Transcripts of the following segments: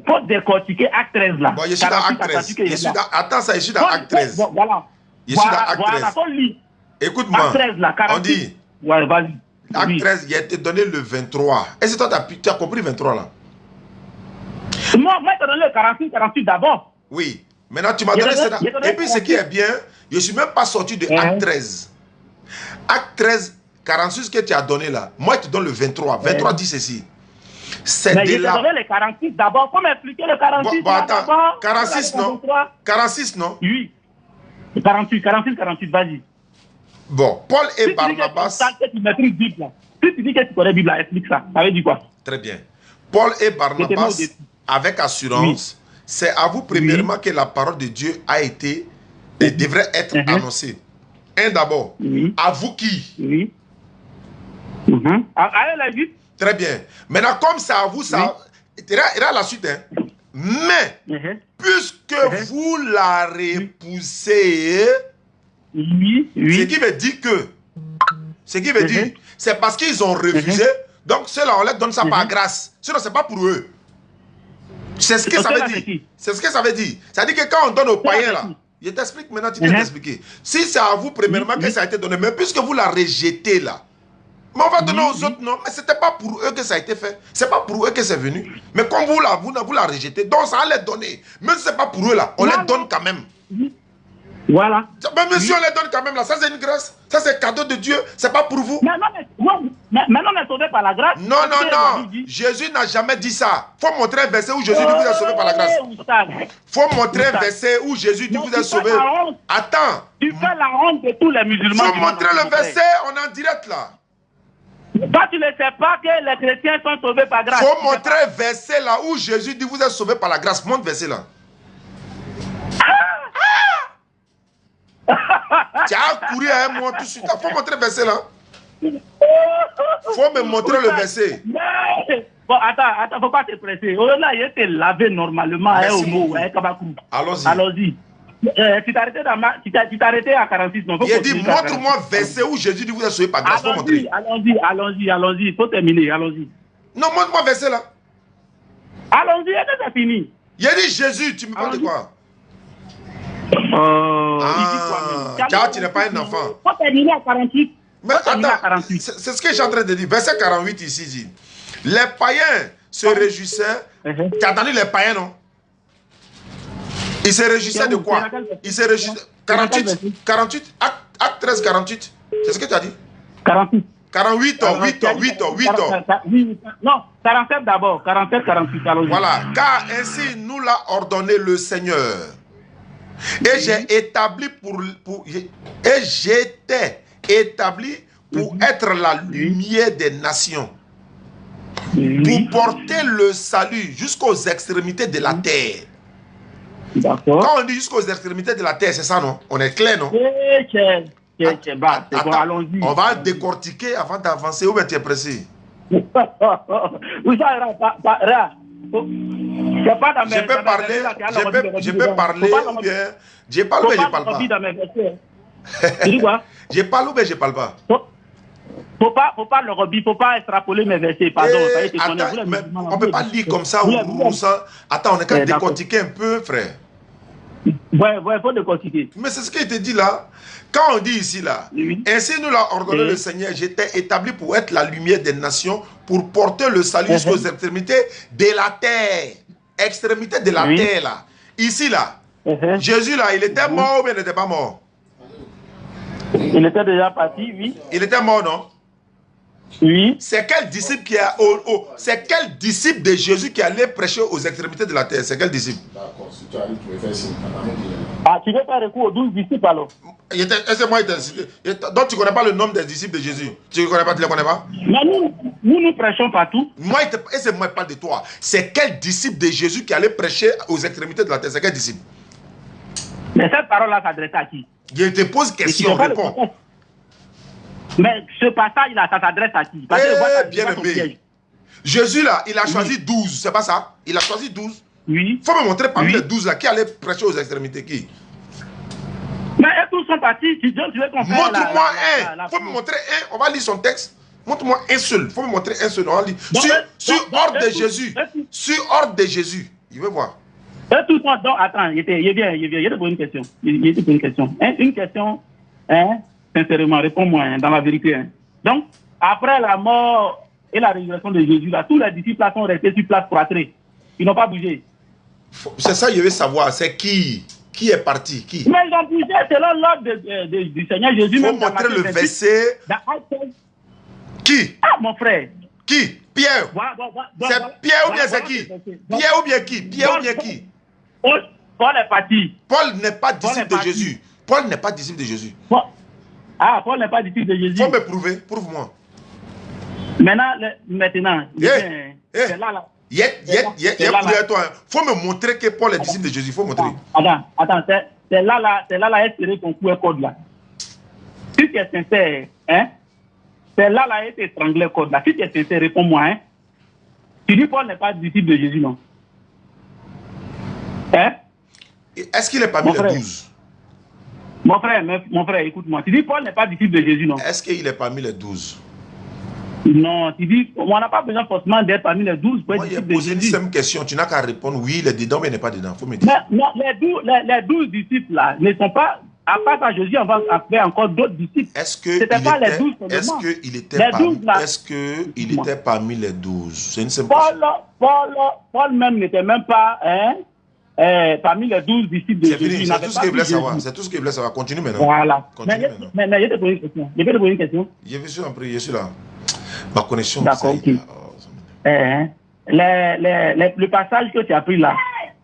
faut décortiquer acte 13 là. Bon, je suis dans acte 13. Attends ça, je suis dans acte 13. Bon, voilà. Je suis dans acte 13. Voilà, faut lire. Écoute-moi, Acte 13 là, 48. on dit, ouais, vas-y. acte 13, il a été donné le 23. Est-ce que toi, tu as compris 23 là? Moi, je t'ai donné le 46, 48 d'abord. Oui. Maintenant, tu m'as donné ça. Et puis, ce qui est bien, je ne suis même pas sorti de acte 13. Acte 13, 46 que tu as donné là, moi, je te donne le 23. 23 dit ceci. C'est Mais de je t'ai donné le 46 d'abord. Faut m'expliquer le 46. Bon, attends. 46, non? 46, non? Oui. 48, 48, vas-y. Bon, Paul et si Barnabas. Tu dis que tu maîtrises Bible, là. Si tu dis que tu connais Bible, là, explique ça. Ça veut dire quoi? Très bien. Paul et Barnabas, avec assurance, c'est à vous premièrement que la parole de Dieu a été et devrait être annoncée. Un d'abord. À vous qui? Oui. À elle, très bien. Maintenant, comme c'est à vous, ça. Il y a la suite. Hein. Mais, puisque vous la repoussez, ce qui veut dire que. Ce qui veut dire, c'est parce qu'ils ont refusé. Donc, ceux-là, on leur donne ça par grâce. Sinon, ce n'est pas pour eux. C'est ce que ça veut dire. C'est ce que ça veut dire. Ça dit que quand on donne aux païens, là, je t'explique maintenant, tu peux t'expliquer. Si c'est à vous, premièrement, que ça a été donné, mais puisque vous la rejetez, là, mais on va donner aux autres, non. Mais ce n'était pas pour eux que ça a été fait. Ce n'est pas pour eux que c'est venu. Mais comme vous la rejetez, donc ça va les donner. Même si ce n'est pas pour eux, là, on les donne quand même. Voilà. Même si on les donne quand même, là, ça c'est une grâce. Ça c'est cadeau de Dieu. C'est pas pour vous. Mais non, on est sauvé par la grâce. Non. Jésus n'a jamais dit ça. Faut montrer un verset où Jésus dit vous êtes sauvé par la grâce. Faut montrer un verset où Jésus dit vous êtes sauvé. Attends. Tu fais la honte de tous les musulmans. Faut montrer le verset, on est en direct là. Toi, tu ne sais pas que les chrétiens sont sauvés par grâce. Faut montrer un verset là où Jésus dit vous êtes sauvé par la grâce. Montre verset là. Tu as couru à un moment tout de suite. Faut montrer le verset là. Faut me montrer le verset. Bon, attends, faut pas te presser. Oh là, il était lavé normalement. Allons-y. Allons-y. Tu t'es arrêté à 46. Non, il a dit, montre-moi verset où Jésus dit vous êtes sauvé par grâce. Faut montrer. Allons-y. Il faut terminer. Allons-y. Non, montre-moi verset là. Allons-y, c'est fini. Il a dit Jésus, tu me parles de quoi? Car tu n'es pas un enfant. Faut terminer à 48. Mais attends, c'est ce que je suis en train de dire. Verset 48 ici dit. Les païens se réjouissaient. Tu as entendu les païens, non? Ils se réjouissaient de quoi? Ils se réjouissaient. 48, acte 13, 48. C'est ce que tu as dit? 48. 8 ans. Non, 47 d'abord. 47, 48. Voilà. Car ainsi nous l'a ordonné le Seigneur. Et j'ai établi j'étais établi pour être la lumière des nations. Pour porter le salut jusqu'aux extrémités de la terre. Quand on dit jusqu'aux extrémités de la terre, c'est ça, non? On est clair, non? Allons-y. On va décortiquer avant d'avancer. Où bien tu es pressé? Je peux parler ou bien je parle ou bien je parle pas. Tu dis quoi? Je parle ou bien je parle pas. Faut pas le rebis, faut pas extrapoler mes versets, pardon. Attends, mais on peut pas lire comme ça ou ça. Attends, on est qu'à décortiquer un peu, frère. Ouais, faut décortiquer. Mais c'est ce qu'il te dit là. Quand on dit ici là, ainsi nous l'a ordonné le Seigneur, j'étais établi pour être la lumière des nations, pour porter le salut jusqu'aux extrémités de la terre. Extrémité de la terre là. Ici là, Jésus là, il était mort ou bien il n'était pas mort? Il était déjà parti, oui. Il était mort, non? Oui. C'est quel disciple c'est quel disciple de Jésus qui allait prêcher aux extrémités de la terre? C'est quel disciple? D'accord, si tu arrives, tu veux faire signe. Ah, tu veux faire recours aux 12 disciples alors? Donc tu ne connais pas le nom des disciples de Jésus? Tu ne connais pas, tu ne les connais pas? Mais nous prêchons partout. Moi, et moi, je parle de toi. C'est quel disciple de Jésus qui allait prêcher aux extrémités de la terre? C'est quel disciple? Mais cette parole-là s'adresse à qui? Je te pose question, réponds. Mais ce passage-là, ça s'adresse à qui? Bien aimé. Jésus là, il a choisi 12, c'est pas ça? Il a choisi 12. Oui. Il faut me montrer parmi les 12 là, qui allait prêcher aux extrémités, qui? Mais tous sont partis, tu veux qu'on fasse. Montre-moi un. Il faut me montrer un, on va lire son texte. Montre-moi un seul. Il faut me montrer un seul. On dit, sur ordre de Jésus. Sur ordre de Jésus. Il veut voir. Tout ça, donc, attends, il te pose une question. Il te pose une question. Une question, sincèrement, réponds-moi, dans la vérité. Donc, après la mort et la résurrection de Jésus, là, tous les disciples là, sont restés sur place cloîtrés. Ils n'ont pas bougé. C'est ça que je veux savoir. C'est qui est parti? Qui? Mais ils ont bougé selon l'ordre du Seigneur Jésus. Il faut montrer le verset. Qui? Ah, mon frère. Qui? Pierre. C'est Pierre ou bien c'est qui? Pierre ou bien qui? Pierre ou bien qui? Paul est parti. Paul n'est pas disciple de Jésus. Paul n'est pas disciple de Jésus. Ah, Paul n'est pas disciple de Jésus. Faut me prouver. Prouve-moi. Maintenant. C'est là. Faut me montrer que Paul est disciple de Jésus. Faut montrer. Attends. C'est là, espérer qu'on coupe un code là. Si tu es sincère, c'est là, étrangler le code là. Si tu es sincère, réponds-moi, Tu dis Paul n'est pas disciple de Jésus, non? Est-ce qu'il est parmi les 12? Mon frère, écoute-moi. Tu dis Paul n'est pas disciple de Jésus, non? Est-ce qu'il est parmi les 12? Non, tu dis, on n'a pas besoin forcément d'être parmi les 12 pour être disciple de Jésus. J'ai posé une simple question, tu n'as qu'à répondre oui, il est dedans, mais il n'est pas dedans. Faut me dire. Mais non, les 12 disciples là ne sont pas, à part à Jésus, on va faire encore d'autres disciples. Est-ce qu'il était parmi les 12? C'est une simple question. Paul même n'était même pas parmi les 12 disciples de Jésus. C'est tout ce qu'il voulait savoir. C'est tout ce qu'il voulait savoir. Continue maintenant. Voilà. Mais je te pose une question. Je vais te poser une question. Je suis là. Ma connexion. D'accord, ok. Le passage que tu as pris là,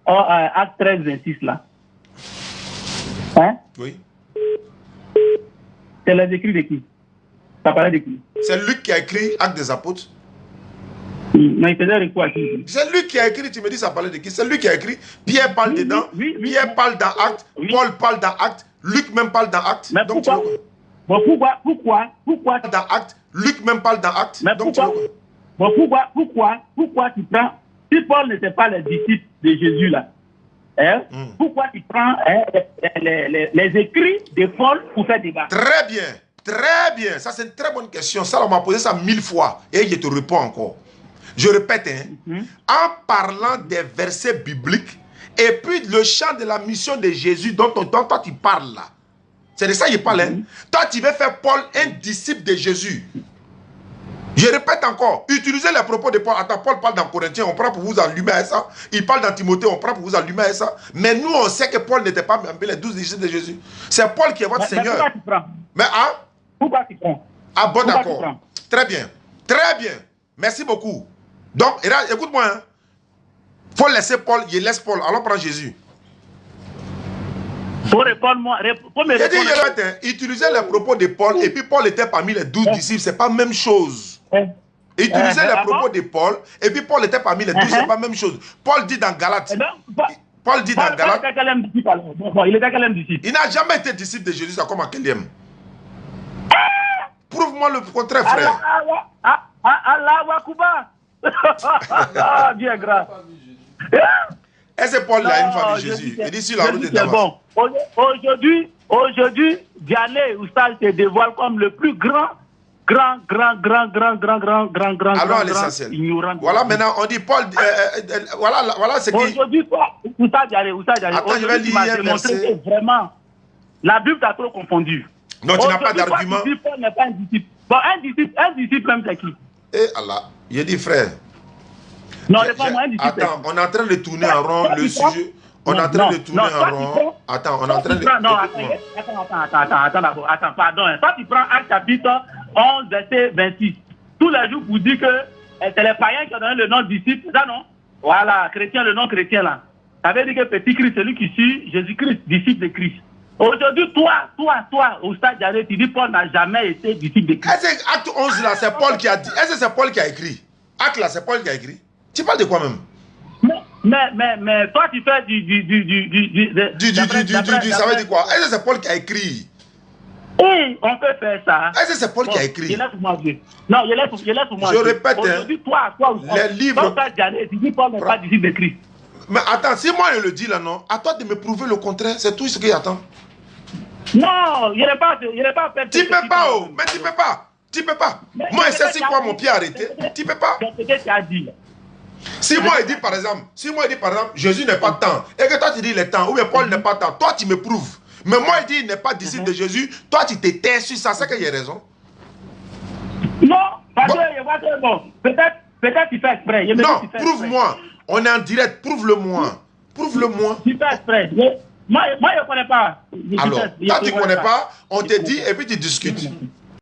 Acte 13, 26 là. Oui. C'est les écrits de qui? Ça parlait de qui? C'est Luc qui a écrit Acte des Apôtres. Non, il faisait quoi à qui? C'est Luc qui a écrit, tu me dis ça parlait de qui? C'est lui qui a écrit. Pierre parle dedans. Pierre parle dans Acte. Paul parle dans Acte. Luc même parle dans Acte. Mais donc, pourquoi dans Acte? Luc même parle dans Acte. Mais donc, pourquoi tu prends, si Paul n'était pas le disciple de Jésus là, pourquoi tu prends les écrits de Paul pour faire débat? Très bien. Ça c'est une très bonne question. Ça on m'a posé ça 1000 fois et je te réponds encore. Je répète, en parlant des versets bibliques et puis le champ de la mission de Jésus dont toi tu parles là. C'est de ça qu'il parle. Toi, tu veux faire Paul un disciple de Jésus. Je répète encore. Utilisez les propos de Paul. Attends, Paul parle dans Corinthiens, on prend pour vous allumer à ça. Il parle dans Timothée, on prend pour vous allumer à ça. Mais nous, on sait que Paul n'était pas parmi les 12 disciples de Jésus. C'est Paul qui est votre Seigneur. Pourquoi tu prends? Mais pourquoi tu prends? Ah bon, d'accord. Très bien. Merci beaucoup. Donc, écoute-moi. Faut laisser Paul, il laisse Paul. Alors prends Jésus. Pour répondre, utilisez les propos de Paul et puis Paul était parmi les 12 disciples, c'est pas la même chose. Utilisez les propos de Paul et puis Paul était parmi les 12, c'est pas la même chose. Paul dit dans Galates. Paul dit dans Galates. Il n'a jamais été disciple de Jésus, ça comme en quatrième. Prouve-moi le contraire, frère. Allah Wakuba. Dieu est grave. Est-ce que Paul a une famille Jésus? Il dit sur la route de Damas. Bon. Aujourd'hui, Diané Oustaz se dévoile comme le plus grand. Alors à l'essentiel. Voilà, maintenant on dit Paul. Voilà ce qui. Aujourd'hui, Oustaz Diané. Attends, je vais lire un verset. Vraiment, la Bible t'a trop confondu. Non, tu n'as pas d'argument. Paul n'est pas un disciple. Bon, un disciple même, c'est qui? Eh Allah, il dit frère. Non, c'est pas moi, un disciple. Attends, on est en train de tourner en rond le sujet. On est en train de tourner en rond. Attends, on est en train de. Non, attends d'abord. Attends, pardon. Toi, tu prends Acte chapitre 11, verset 26. Tous les jours, vous dites que c'est les païens qui ont donné le nom de disciple, c'est ça, non? Voilà, chrétien, le nom chrétien, là. Ça veut dire que petit Christ, celui qui suit Jésus-Christ, disciple de Christ. Aujourd'hui, toi, au stade d'arrêt, tu dis Paul n'a jamais été disciple de Christ. Est-ce que Acte 11, là, c'est Paul qui a dit? Est-ce que c'est Paul qui a écrit? Acte, là, c'est Paul qui a écrit? Tu parles de quoi même? Mais toi, tu fais ça veut dire quoi? Est-ce que c'est Paul qui a écrit? Oui, on peut faire ça. Est-ce que c'est Paul qui a écrit? Non, je laisse pour moi. Je répète, aujourd'hui, toi, les livres. Tu dis Paul n'est pas disciple de Christ. Mais attends, si moi je le dis là, non, à toi de me prouver le contraire, c'est tout ce qu'il attend. Non, il n'est pas. Tu peux pas, mais tu peux pas. Tu ne peux pas. Moi, je sais si quoi mon pied arrêté. Tu ne peux pas. Si moi, il dit par exemple, Jésus n'est pas temps, et que toi tu dis il est temps, ou bien Paul n'est pas temps, toi tu me prouves. Mais moi, il dit il n'est pas disciple de Jésus, toi tu te tais sur ça, c'est qu'il y a raison. Non, parce que bon, peut-être tu fais exprès. Non, prouve-moi. On est en direct, prouve-le-moi. Prouve-le-moi. Tu fais exprès. Moi, je ne connais pas. Alors, toi, tu ne connais pas, on te dit et puis tu discutes.